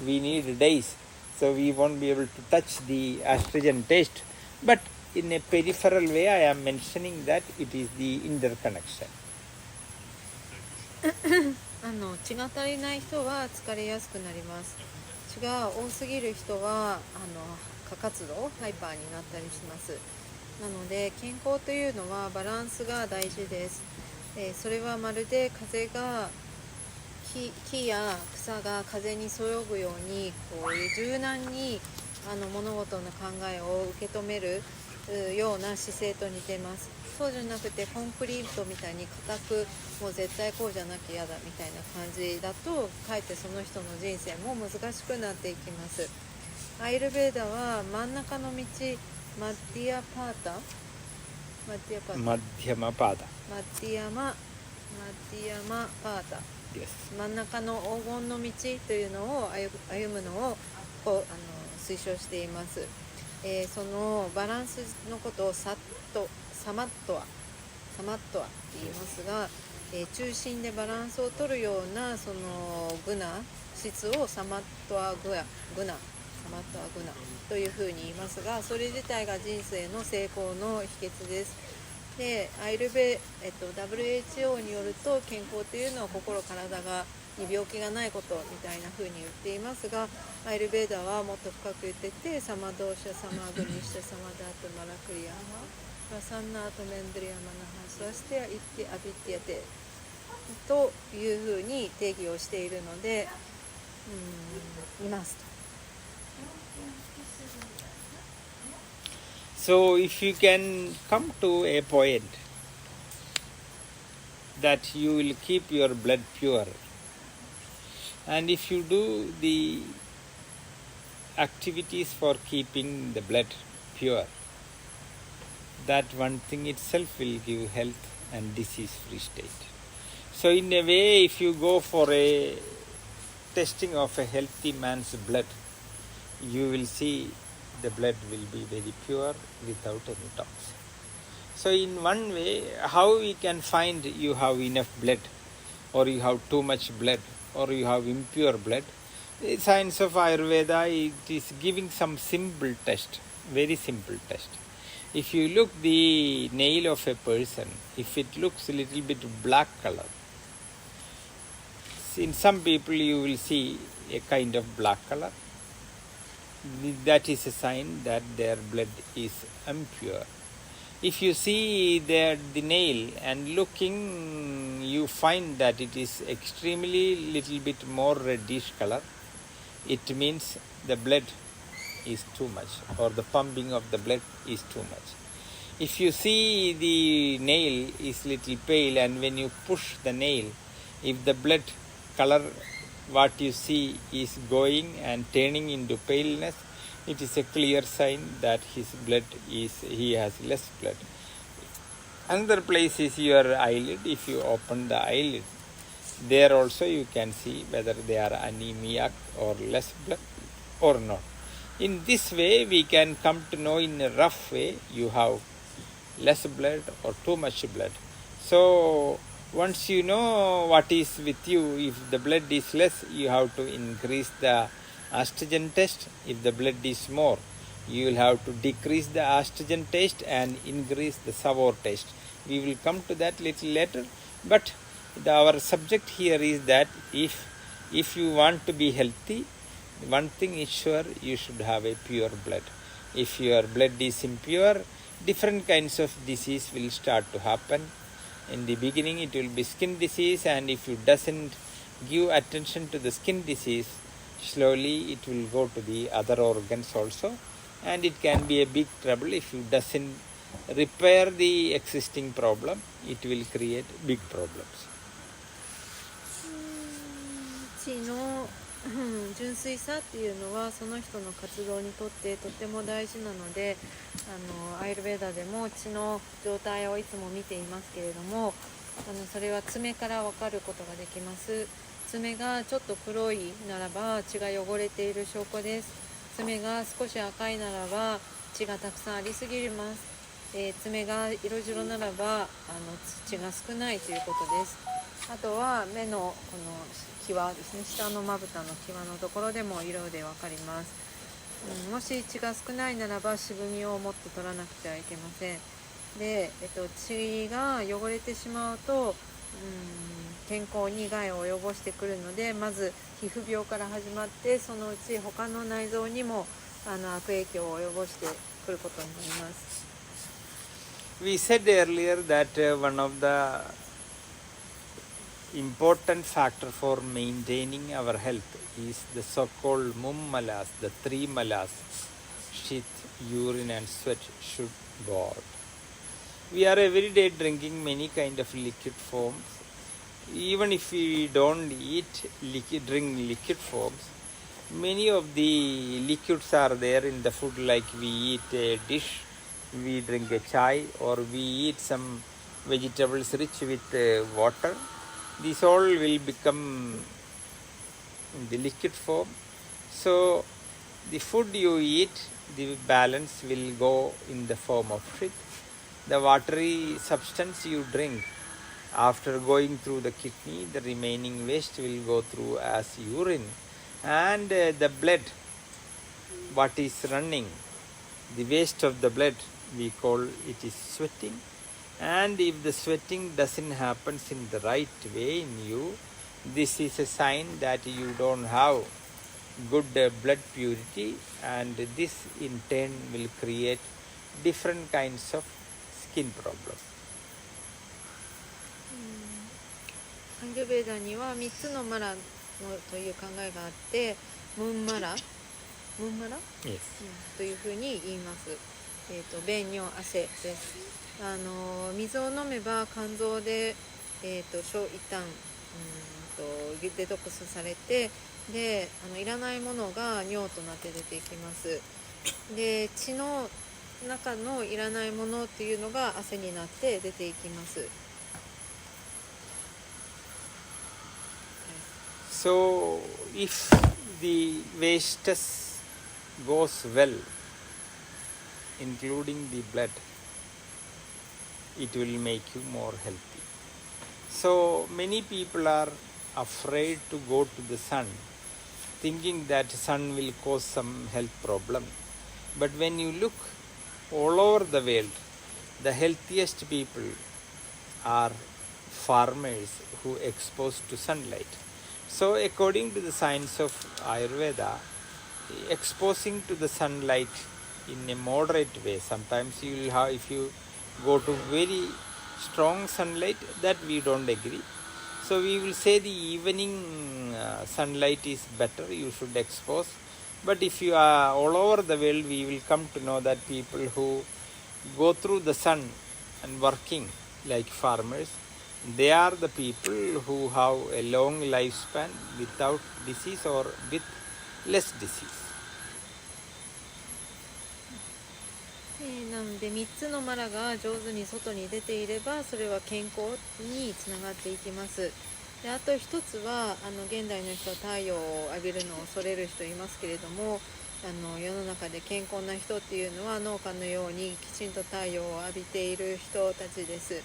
we need days, so we won't be able to touch the estrogen taste. But in a peripheral way, I am mentioning that it is the interconnection. 血が足りない人は疲れやすくなります。血が多すぎる人は過活動ハイパーになったりします。なので健康というのはバランスが大事です。それはまるで風が木や草が風にそよぐようにこういう柔軟に物事の考えを受け止めるような姿勢と似てます。そうじゃなくてコンクリートみたいに固くもう絶対こうじゃなきゃ嫌だみたいな感じだとかえってその人の人生も難しくなっていきます。アイルベーダは真ん中の道マッディアパータマッディアパータマッディアマパータマッディアマパータ、真ん中の黄金の道というのを歩むのをこう推奨しています。そのバランスのことをサマットアって言いますが、中心でバランスを取るようなそのグナ質をサマットアグナというふうに言いますが、それ自体が人生の成功の秘訣です。でWHO によると健康というのは心体に病気がないことみたいな風に言っていますが、アイルベーダはもっと深く言っててサマドーシャサマグニシャサマダートマラクリアマラサンナートメンドリアマナハスワステアイッティアビッティアテという風に定義をしているのでいますと。So if you can come to a point that you will keep your blood pure, and if you do the activities for keeping the blood pure, that one thing itself will give health and disease-free state. So in a way, if you go for a testing of a healthy man's blood, you will see the blood will be very pure without any toxin. So in one way, how we can find you have enough blood, or you have too much blood, or you have impure blood? The science of Ayurveda, it is giving some simple test, very simple test. If you look the nail of a person, if it looks a little bit black color, in some people you will see a kind of black color. That is a sign that their blood is impure. If you see the nail and looking, you find that it is extremely little bit more reddish color, it means the blood is too much, or the pumping of the blood is too much. If you see the nail is little pale, and when you push the nail, if the blood color what you see is going and turning into paleness, it is a clear sign that he has less blood. Another place is your eyelid. If you open the eyelid, there also you can see whether they are anemic or less blood or not. In this way, we can come to know in a rough way you have less blood or too much blood. So once you know what is with you, if the blood is less, you have to increase the estrogen test. If the blood is more, you will have to decrease the estrogen test and increase the sour test. We will come to that little later. But our subject here is that if you want to be healthy, one thing is sure, you should have a pure blood. If your blood is impure, different kinds of disease will start to happen. In the beginning, it will be skin disease, and if you doesn't give attention to the skin disease, slowly it will go to the other organs also, and it can be a big trouble. If you doesn't repair the existing problem, it will create big problems. 血の純粋さっていうのはその人の活動にとってとても大事なので、アイルベーダでも血の状態をいつも見ていますけれども、それは爪から分かることができます。爪がちょっと黒いならば血が汚れている証拠です。爪が少し赤いならば血がたくさんありすぎます。爪が色白ならば血が少ないということです。あとは目のこの際ですね、下のまぶたの際のところでも色で分かります。もし血が少ないならば渋みをもっと取らなくてはいけません。で、血が汚れてしまうと健康に害を及ぼしてくるので、まず皮膚病から始まって、そのうち他の内臓にも悪影響を及ぼしてくることになります。We said earlier that one of the important factor for maintaining our health is the so-called mummalas, the three malas: shit, urine and sweat should go out. We are every day drinking many kind of liquid forms. Even if we don't drink liquid forms, many of the liquids are there in the food, like we eat a dish, we drink a chai, or we eat some vegetables rich with water. These all will become in the liquid form. So the food you eat, the balance will go in the form of shit. The watery substance you drink, after going through the kidney, the remaining waste will go through as urine. And the blood, what is running, the waste of the blood, we call it is sweating. And if the sweating doesn't happen in the right way in you, this is a sign that you don't have good blood purity, and this in turn will create different kinds of skin problems. アーユルヴェーダには3つのマラのという考えがあって、ムンマラ、Yes. というふうに言います。便尿汗です。水を飲めば肝臓で、一旦デトックスされて、でいらないものが尿となって出ていきます。で血の中のいらないものっていうのが汗になって出ていきます。So if the waste goes well, including the blood, it will make you more healthy. So many people are afraid to go to the sun, thinking that sun will cause some health problem. But when you look all over the world, the healthiest people are farmers who expose to sunlight. So according to the science of Ayurveda, exposing to the sunlight in a moderate way, sometimes you will have, if you go to very strong sunlight, that we don't agree. So we will say the evening sunlight is better, you should expose. But if you are all over the world, we will come to know that people who go through the sun and working like farmers, they are the people who have a long lifespan without disease or with less disease. なので3つのマラが上手に外に出ていれば、それは健康につながっていきます。であと一つは現代の人は太陽を浴びるのを恐れる人いますけれども、世の中で健康な人っていうのは農家のようにきちんと太陽を浴びている人たちです。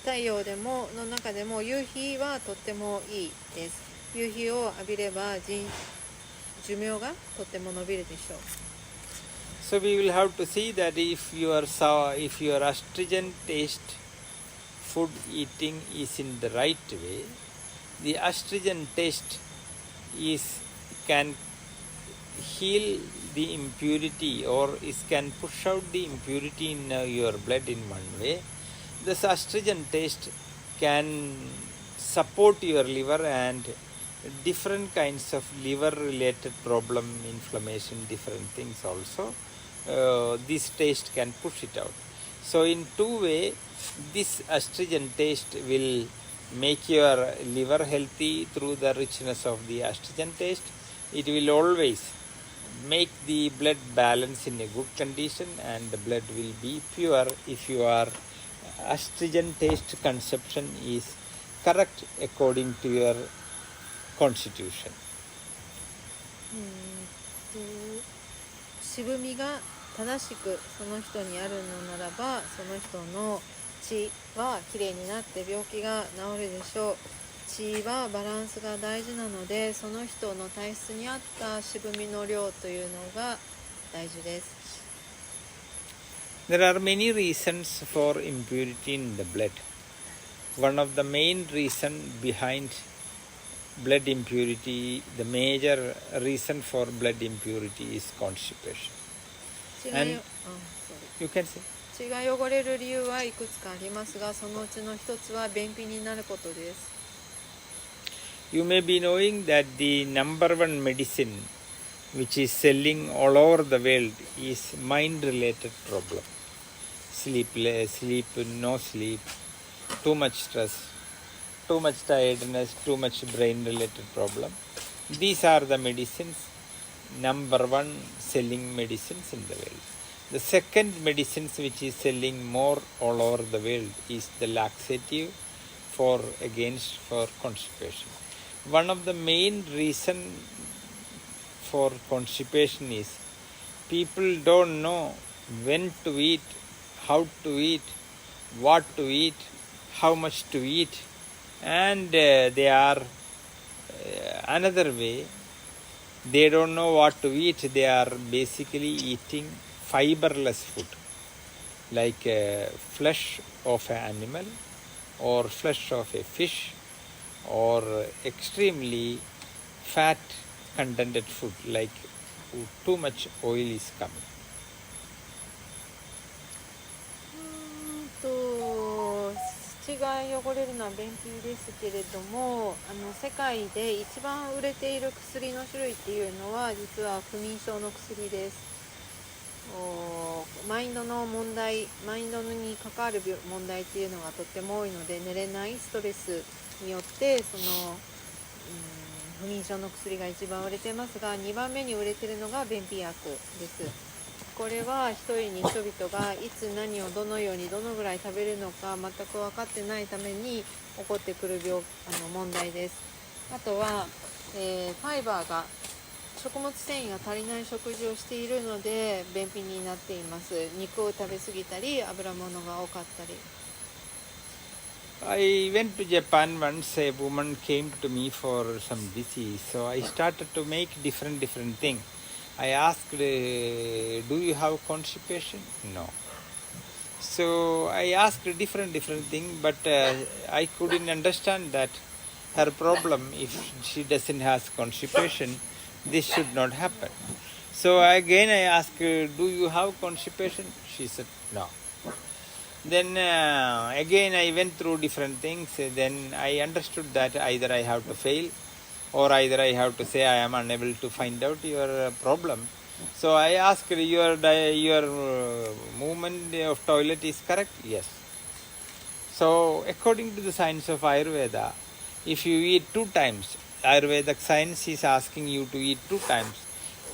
太陽の中でも夕日はとってもいいです。夕日を浴びれば寿命がとっても伸びるでしょう。So we will have to see that if your astringent taste food eating is in the right way, the astringent taste can heal the impurity, or can push out the impurity in your blood in one way. This astringent taste can support your liver and different kinds of liver related problem, inflammation, different things also. This taste can push it out. So in two ways, this astringent taste will make your liver healthy through the richness of the astringent taste. It will always make the blood balance in a good condition, and the blood will be pure if your astringent taste conception is correct according to your constitution. 渋みが正しくその人にあるのならば、その人の血はきれいになって病気が治るでしょう。血はバランスが大事なので、その人の体質に合った渋みの量というのが大事です。There are many reasons for impurity in the blood. One of the main reason behind blood impurity, the major reason for blood impurity is constipation. 血が And よ you can say, 血が汚れる理由はいくつかありますが、そのうちの一つは便秘になることです。you may be knowing that the number one medicine which is selling all over the world is mind-related problem. Sleep, no sleep, too much stress, too much tiredness, too much brain-related problem. These are the medicines, number one selling medicines in the world. The second medicines which is selling more all over the world is the laxative for constipation. One of the main reason for constipation is people don't know when to eat, how to eat, what to eat, how much to eat, and they are another way, they don't know what to eat. They are basically eating fiberless food like flesh of an animal or flesh of a fish or extremely fat contented food like too much oil is coming. 血が汚れるのは便秘ですけれども、世界で一番売れている薬の種類っていうのは実は不眠症の薬です。マインドの問題、マインドに関わる問題っていうのがとっても多いので、寝れないストレスによって不眠症の薬が一番売れていますが、2番目に売れているのが便秘薬です。これは一人に人々がいつ何をどのようにどのぐらい食べるのか全く分かってないために起こってくる問題です。あとは、ファイバーが食物繊維が足りない食事をしているので便秘になっています。肉を食べ過ぎたり油物が多かったり。I went to Japan once. A woman came to me for some disease, so I started to make different things. I asked, do you have constipation? No. So I asked different things, but I couldn't understand that her problem, if she doesn't have constipation, this should not happen. So again I asked, do you have constipation? She said, no. Then again I went through different things. Then I understood that either I have to fail or either I have to say I am unable to find out your problem. So I asked, your movement of toilet is correct? Yes. So according to the science of Ayurveda, if you eat 2 times, Ayurvedic science is asking you to eat 2 times.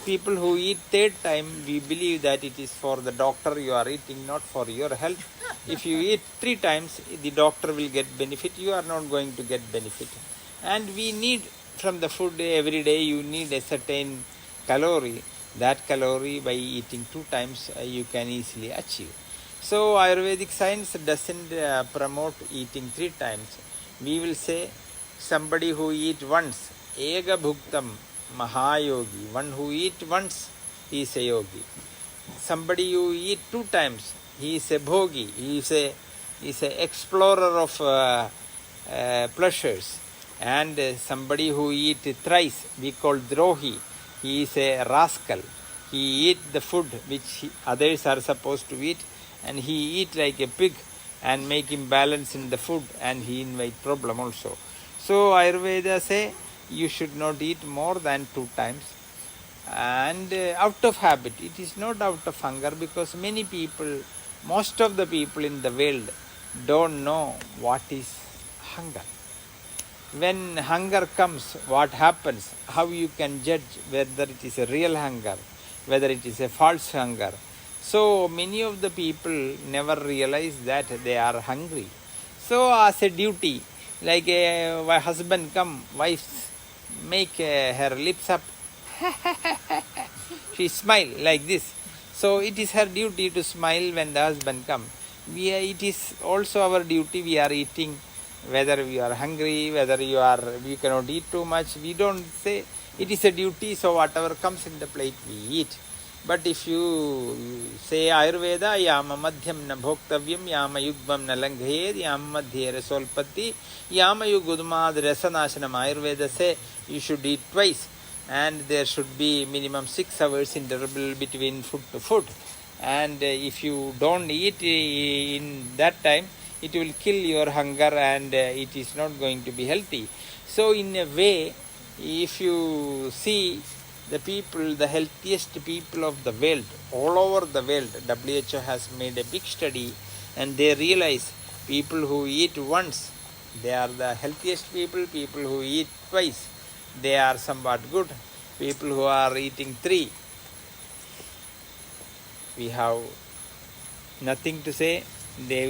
People who eat 3rd time, we believe that it is for the doctor you are eating, not for your health. If you eat 3 times, the doctor will get benefit, you are not going to get benefit. And we need from the food every day, you need a certain calorie. That calorie by eating 2 times you can easily achieve. So Ayurvedic science doesn't promote eating 3 times. We will say somebody who eat once, ega bhuktam mahayogi. One who eat once, he is a yogi. Somebody who eat 2 times, he is a bhogi. He is a explorer of pleasures. And somebody who eat thrice, we call drohi. He is a rascal. He eat the food which others are supposed to eat, and he eat like a pig and make imbalance in the food, and he invite problem also. So Ayurveda say you should not eat more than 2 times, and out of habit. It is not out of hunger, because many people, most of the people in the world don't know what is hunger. When hunger comes, what happens? How you can judge whether it is a real hunger, whether it is a false hunger? So many of the people never realize that they are hungry. So as a duty, like a husband come, wife make her lips up, she smile like this. So it is her duty to smile when the husband come. It is also our duty, we are eating whether you are hungry, whether you cannot eat too much. We don't say it is a duty, so whatever comes in the plate we eat. But if you say Ayurveda, yama madhyam na bhoktavyam, yama yugmam na langhayed, yama madhye rasolpati, yama yugudmad rasanashanam. Ayurveda say you should eat twice, and there should be minimum 6 hours interval between food to food. And if you don't eat in that time, it will kill your hunger, and it is not going to be healthy. So in a way, if you see the people, the healthiest people of the world, all over the world, WHO has made a big study, and they realize people who eat once, they are the healthiest people. People who eat twice, they are somewhat good. People who are eating 3, we have nothing to say. They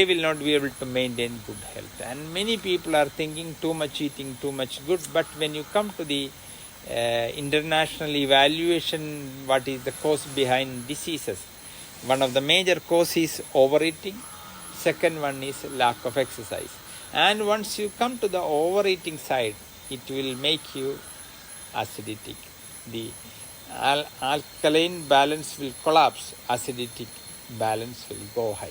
will not be able to maintain good health. And many people are thinking too much eating, too much good. But when you come to the international evaluation, what is the cause behind diseases? One of the major causes is overeating. Second one is lack of exercise. And once you come to the overeating side, it will make you acidic. The alkaline balance will collapse. Acidic balance will go high.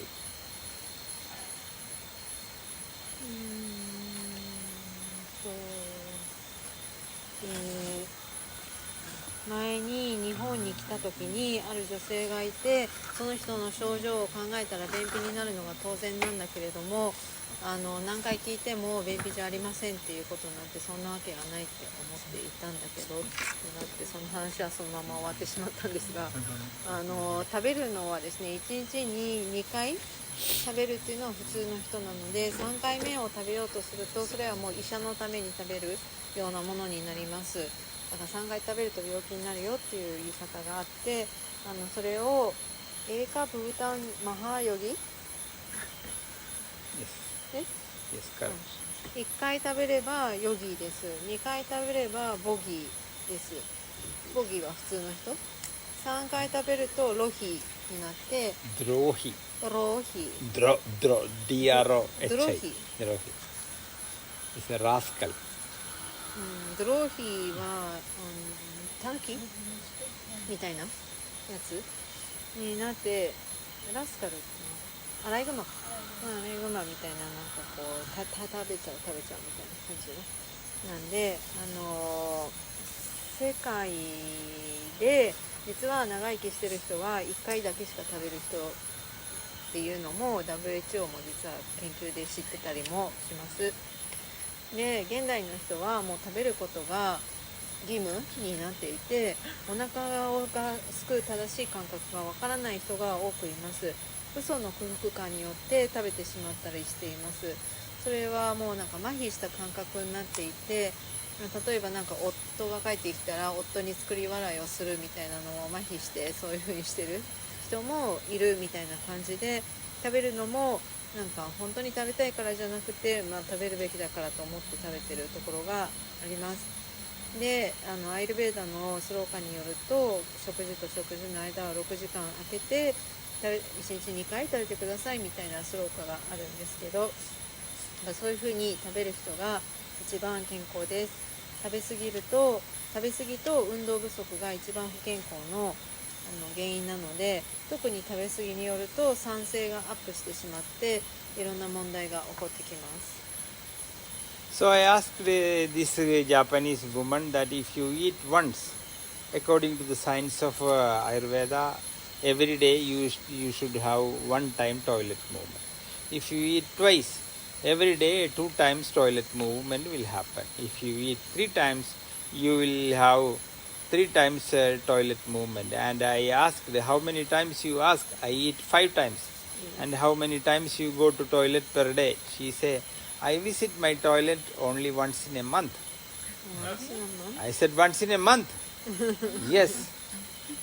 前に日本に来た時にある女性がいて、その人の症状を考えたら便秘になるのが当然なんだけれども、何回聞いても便秘じゃありませんっていうことになって、そんなわけがないって思っていたんだけどってなって、その話はそのまま終わってしまったんですが、食べるのはですね、1日に2回食べるっていうのは普通の人なので、3回目を食べようとすると、それはもう医者のために食べるようなものになります。だから3回食べると病気になるよっていう言い方があって、それをエーカブータンマハーヨギ、1回食べればヨギです。2回食べればボギーです。ボギーは普通の人。3回食べるとロヒになって、ドロヒ。ドロヒ。D-R-O-H-I。ドロヒ。ドロヒ。It's a rascal。ドロヒーはタヌキみたいなやつになって、ラスカルってアライグマか、アライグマみたいな、なんかこう食べちゃうみたいな感じね。なんで世界で実は長生きしてる人は1回だけしか食べる人っていうのも WHO も実は研究で知ってたりもします。で、現代の人はもう食べることが義務になっていて、お腹がすく正しい感覚がわからない人が多くいます。嘘の空腹感によって食べてしまったりしています。それはもうなんか麻痺した感覚になっていて、例えばなんか夫が帰ってきたら夫に作り笑いをするみたいなのを麻痺してそういう風にしてる人もいるみたいな感じで、食べるのもなんか本当に食べたいからじゃなくて、食べるべきだからと思って食べてるところがあります。で、アイルベーダのスローカによると、食事と食事の間は6時間空けて1日2回食べてくださいみたいなスローカがあるんですけど、そういう風に食べる人が一番健康です。食べ過ぎと運動不足が一番不健康の原因なので、特に食べ過ぎによると酸性がアップしてしまっていろんな問題が起こってきます。So I asked this Japanese woman that if you eat once, according to the science of Ayurveda, every day you should have 1 time toilet movement. If you eat twice, every day 2 times toilet movement will happen. If you eat 3 times, you will have 3 times toilet movement. And I asked how many times you ask. I eat 5 times. And how many times you go to toilet per day? She said, I visit my toilet only once in a month. Once in a month? I said once in a month. Yes.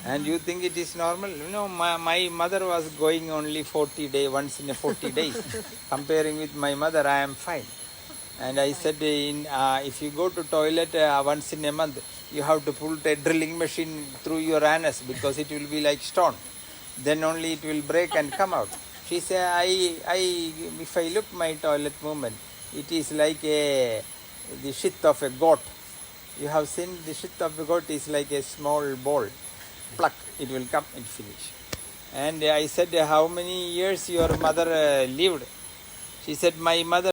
And you think it is normal? You know, my mother was going only 40 days, once in a 40 days. Comparing with my mother, I am fine. And I said, if you go to toilet once in a month, you have to put a drilling machine through your anus because it will be like stone. Then only it will break and come out. She said, if I look my toilet movement, it is like the shit of a goat. You have seen the shit of a goat is like a small ball. Pluck, it will come and finish. And I said, how many years your mother lived? She said, my mother